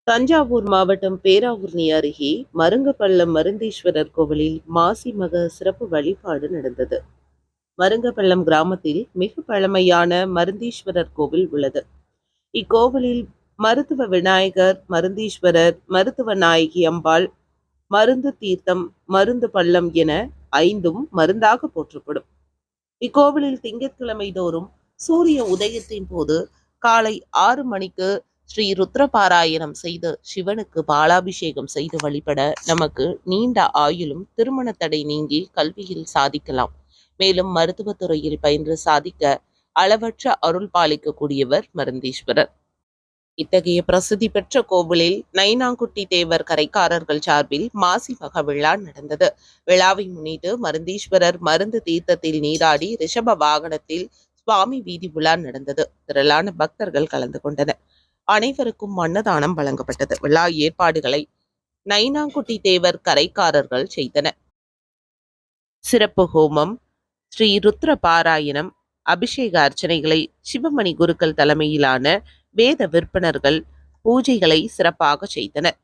தஞ்சாவூர் மாவட்டம் பேராவூர்ணி அருகே மருங்கப்பள்ளம் மருந்தீஸ்வரர் கோவிலில் மாசி மக சிறப்பு வழிபாடு நடந்தது. மருங்கப்பள்ளம் கிராமத்தில் மிக பழமையான மருந்தீஸ்வரர் கோவில் உள்ளது. இக்கோவிலில் மருத்துவ விநாயகர், மருந்தீஸ்வரர், மருத்துவ நாயகி அம்பாள், மருந்து தீர்த்தம், மருந்து பள்ளம் என ஐந்தும் மருந்தாக போற்றப்படும். இக்கோவிலில் திங்கட்கிழமை தோறும் சூரிய உதயத்தின் போது காலை 6 மணிக்கு ஸ்ரீ ருத்ரபாராயணம் செய்து சிவனுக்கு பாலாபிஷேகம் செய்து வழிபட நமக்கு நீண்ட ஆயுளும் திருமண தடை நீங்கி கல்வியில் சாதிக்கலாம். மேலும் மருத்துவத்துறையில் பயின்று சாதிக்க அளவற்ற அருள் பாலிக்கக்கூடியவர் மருந்தீஸ்வரர். இத்தகைய பிரசித்தி பெற்ற கோவிலில் நைனாங்குட்டி தேவர் கரைக்காரர்கள் சார்பில் மாசி மக விழா நடந்தது. விழாவை முன்னிட்டு மருந்தீஸ்வரர் மருந்து தீர்த்தத்தில் நீராடி ரிஷப வாகனத்தில் சுவாமி வீதி உலா நடந்தது. திரளான பக்தர்கள் கலந்து கொண்டனர். அனைவருக்கும் அன்னதானம் வழங்கப்பட்டது. விழா ஏற்பாடுகளை நைனாங்குட்டி தேவர் கரைக்காரர்கள் செய்தனர். சிறப்பு ஹோமம், ஸ்ரீ ருத்ர பாராயணம், அபிஷேக அர்ச்சனைகளை சிவமணி குருக்கள் தலைமையிலான வேத விற்பனர்கள் பூஜைகளை சிறப்பாக செய்தனர்.